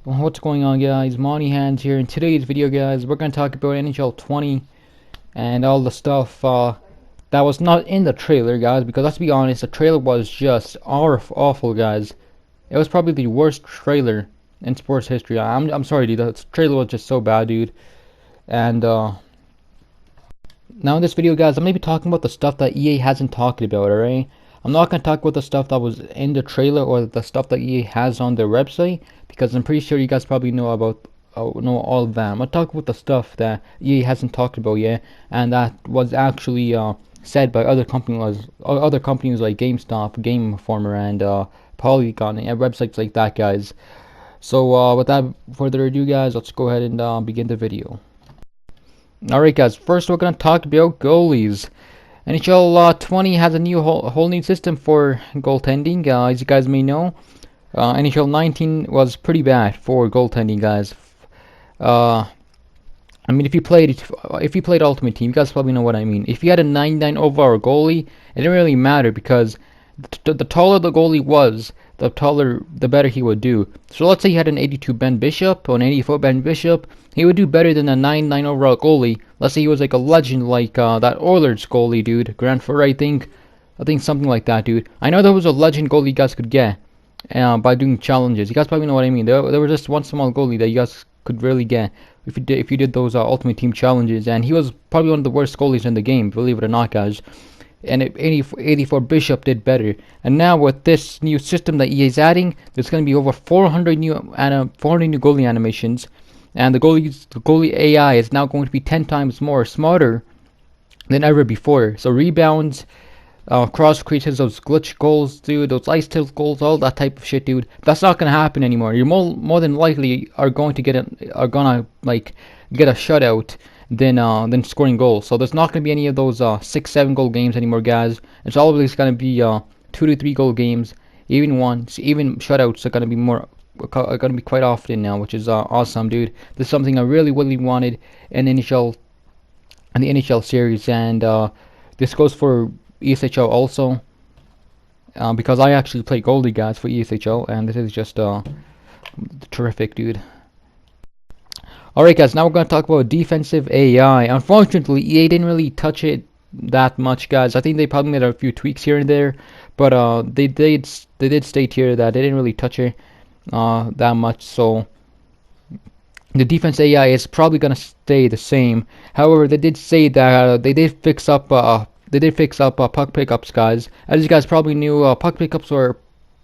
What's going on, guys? Monty Hands here. In today's video, guys, we're going to talk about NHL 20 and all the stuff that was not in the trailer, guys, because let's be honest, the trailer was just awful, guys. It was probably the worst trailer in sports history. I'm sorry, dude. The trailer was just so bad, dude. And now in this video, guys, I'm going to be talking about the stuff that EA hasn't talked about, alright? I'm not going to talk about the stuff that was in the trailer or the stuff that EA has on their website, because I'm pretty sure you guys probably know all of that. I'm going to talk about the stuff that EA hasn't talked about yet, and that was actually said by other companies like GameStop, Game Informer, and Polygon, and websites like that, guys. So without further ado, guys, let's go ahead and begin the video. Alright, guys, first we're going to talk about goalies. NHL 20 has a new whole new system for goaltending. As you guys may know, NHL 19 was pretty bad for goaltending, guys. I mean, if you played Ultimate Team, you guys probably know what I mean. If you had a 99 overall goalie, it didn't really matter because the taller the goalie was, the better he would do. So let's say you had an 82 Ben Bishop or an 84 Ben Bishop, he would do better than a 99 overall goalie. Let's say he was like a legend, like that Oilers goalie, dude, Grant Fur, I think something like that, dude. I know there was a legend goalie you guys could get by doing challenges. You guys probably know what I mean. There was just one small goalie that you guys could really get if you did those Ultimate Team challenges, and he was probably one of the worst goalies in the game, believe it or not, guys. And 84 Bishop did better. And now with this new system that EA is adding, there's going to be over 400 new goalie animations, and the goalie AI is now going to be 10 times more smarter than ever before. So rebounds, cross creases, those glitch goals, dude, those ice tilt goals, all that type of shit, dude. That's not going to happen anymore. You're more than likely are gonna get a shutout than scoring goals. So there's not going to be any of those 6-7 goal games anymore, guys. It's always going to be 2 to 3 goal games. Even shutouts are going to be quite often now, which is awesome, dude. This is something I really wanted in the NHL series, and this goes for ESHL also, because I actually play goalie, guys, for ESHL, and this is just terrific, dude. Alright, guys, now we're going to talk about defensive AI. Unfortunately, EA didn't really touch it that much, guys. I think they probably made a few tweaks here and there, but they did state here that they didn't really touch it that much. So the defense AI is probably going to stay the same. However, they did say that they did fix up puck pickups, guys. As you guys probably knew, puck pickups were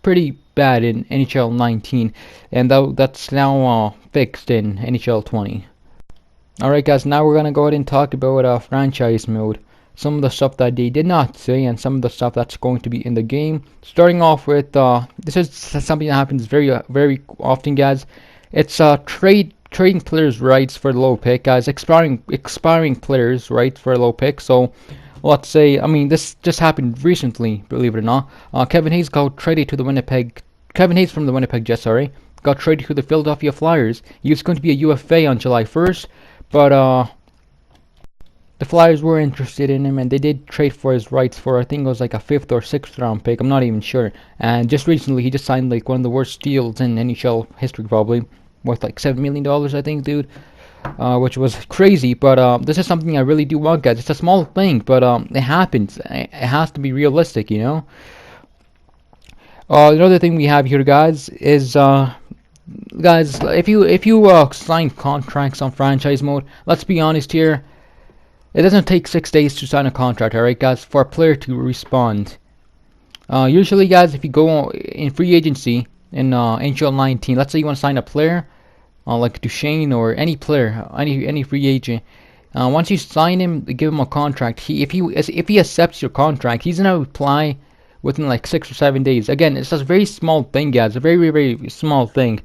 pretty bad in NHL 19, and that's now fixed in NHL 20. Alright, guys, now we're gonna go ahead and talk about franchise mode. Some of the stuff that they did not say, and some of the stuff that's going to be in the game. Starting off with this is something that happens very often, guys. It's trading players' rights for the low pick, guys. Expiring players' rights for a low pick. So let's say, I mean, this just happened recently, believe it or not. Kevin Hayes got traded to the Kevin Hayes from the Winnipeg Jets, got traded to the Philadelphia Flyers. He was going to be a UFA on July 1st, but the Flyers were interested in him, and they did trade for his rights for, I think it was like a 5th or 6th round pick. I'm not even sure. And just recently, he just signed like one of the worst deals in NHL history, probably worth like $7 million, I think, dude. Which was crazy, but this is something I really do want, guys. It's a small thing, but it happens. It has to be realistic, you know. Another thing we have here, guys, is guys, if you sign contracts on franchise mode, let's be honest here, it doesn't take 6 days to sign a contract, alright, guys, for a player to respond. Usually, guys, if you go in free agency in NHL 19, let's say you want to sign a player, like Duchesne or any player, any free agent. Once you sign him, give him a contract. If he accepts your contract, he's gonna reply within like 6 or 7 days. Again, it's just a very small thing, guys. A very small thing,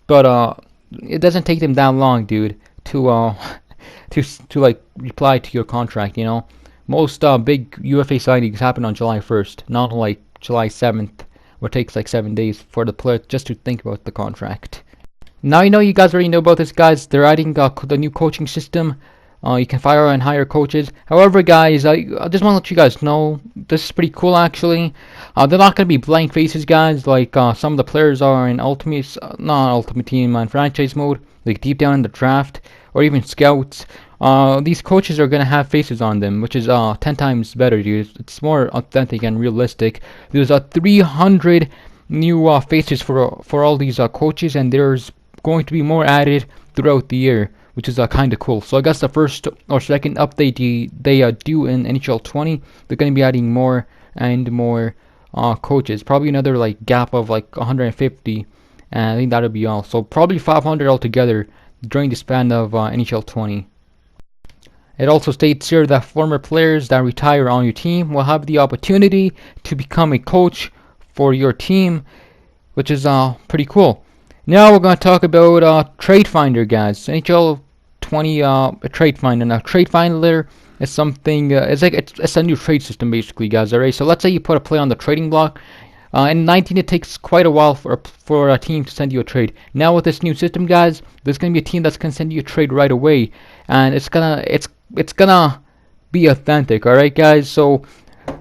but it doesn't take them that long, dude, to like reply to your contract. You know, most big UFA signings happen on July 1st, not like July 7th, where it takes like 7 days for the player just to think about the contract. Now you guys already know about this, guys. They're adding the new coaching system. You can fire and hire coaches. However, guys, I just want to let you guys know this is pretty cool actually. They're not going to be blank faces, guys, like some of the players are in Ultimate, not Ultimate Team, and franchise mode, like deep down in the draft, or even scouts. These coaches are going to have faces on them, which is 10 times better, dude. It's more authentic and realistic. There's 300 new faces for all these coaches, and there's going to be more added throughout the year, which is kind of cool. So I guess the first or second update they do in NHL 20, they're going to be adding more and more coaches. Probably another like gap of like 150, and I think that'll be all. So probably 500 altogether during the span of NHL 20. It also states here that former players that retire on your team will have the opportunity to become a coach for your team, which is pretty cool. Now we're going to talk about Trade Finder, guys. NHL 20 Trade Finder. Now Trade Finder is something. It's a new trade system basically, guys. Alright. So let's say you put a player on the trading block. In 19, it takes quite a while for a team to send you a trade. Now with this new system, guys, there's gonna be a team that's gonna send you a trade right away, and it's gonna be authentic. All right, guys. So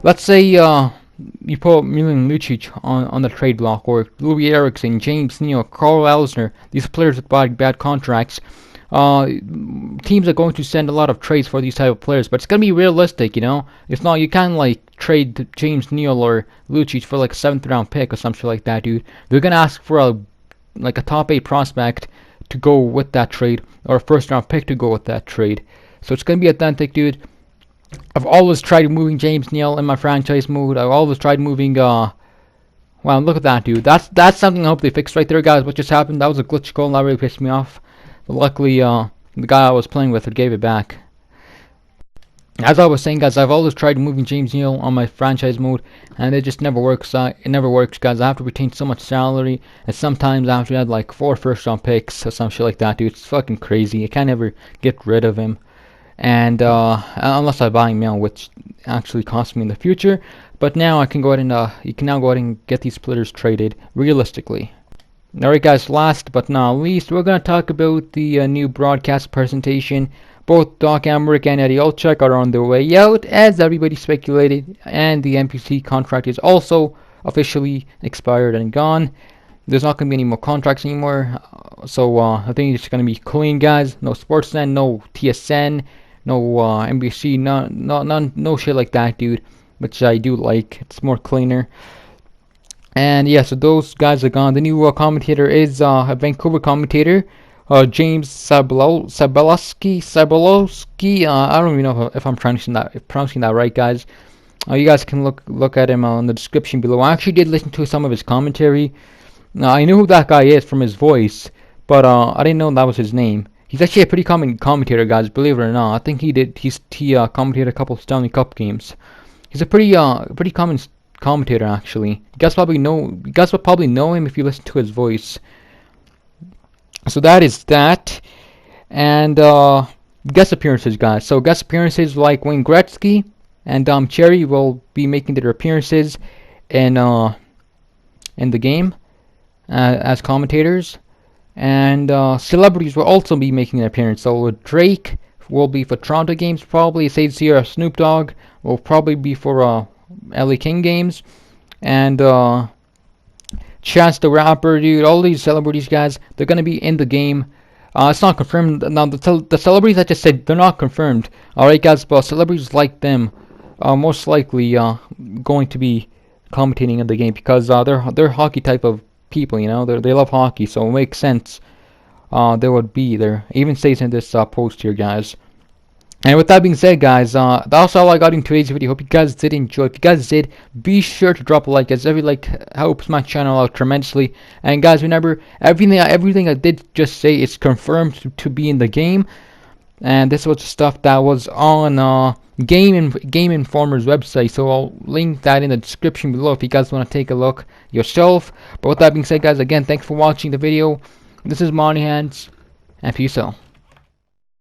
let's say you put Milan Lucic on the trade block, or Louis Eriksson, James Neal, Carl Elsner. These players with bad contracts. Teams are going to send a lot of trades for these type of players, but it's gonna be realistic, you know. It's not, you can't like trade James Neal or Lucic for like a 7th round pick or something like that, dude. They're gonna ask for a top 8 prospect to go with that trade, or a 1st round pick to go with that trade. So it's gonna be authentic, dude. I've always tried moving James Neal in my franchise mode. I've always tried moving wow, look at that, dude. That's something I hope they fix right there, guys. What just happened? That was a glitch goal and that really pissed me off. But luckily, the guy I was playing with gave it back. As I was saying, guys, I've always tried moving James Neal on my franchise mode, and it just never works. It never works, guys. I have to retain so much salary, and sometimes I have to add like 4 first-round picks or some shit like that, dude. It's fucking crazy. I can't ever get rid of him, and unless I buy him now, which actually costs me in the future. But now I can go ahead and you can now go ahead and get these players traded realistically. Alright, guys, last but not least, we're going to talk about the new broadcast presentation. Both Doc Emmerich and Eddie Olczyk are on their way out, as everybody speculated, and the NPC contract is also officially expired and gone. There's not going to be any more contracts anymore, so I think it's going to be clean, guys. No Sportsnet, no TSN, no NBC, no shit like that, dude, which I do like. It's more cleaner. And yeah, so those guys are gone. The new commentator is a Vancouver commentator, James Sabelowski. I don't even know if I'm pronouncing that right, guys. You guys can look at him in the description below. I actually did listen to some of his commentary. I knew who that guy is from his voice, but I didn't know that was his name. He's actually a pretty common commentator, guys. Believe it or not, I think he commentated a couple of Stanley Cup games. He's a pretty common commentator, actually. You guys will probably know him if you listen to his voice. So that is that. And guest appearances, guys. So guest appearances like Wayne Gretzky and Dom Cherry will be making their appearances in the game as commentators. And celebrities will also be making an appearance. So Drake will be for Toronto games, probably. It says here Snoop Dogg will probably be for LA King games, and Chance the Rapper, dude. All these celebrities, guys, they're gonna be in the game. It's not confirmed. Now the celebrities I just said, they're not confirmed. All right, guys, but celebrities like them are most likely going to be commentating in the game because they're hockey type of people, you know. They love hockey, so it makes sense. They would be there. It even states in this post here, guys. And with that being said, guys, that's all I got in today's video. Hope you guys did enjoy. If you guys did, be sure to drop a like, as every like helps my channel out tremendously. And guys, remember, everything I did just say is confirmed to be in the game. And this was the stuff that was on Game Informer's website. So I'll link that in the description below if you guys want to take a look yourself. But with that being said, guys, again, thanks for watching the video. This is Money Hands, and peace out.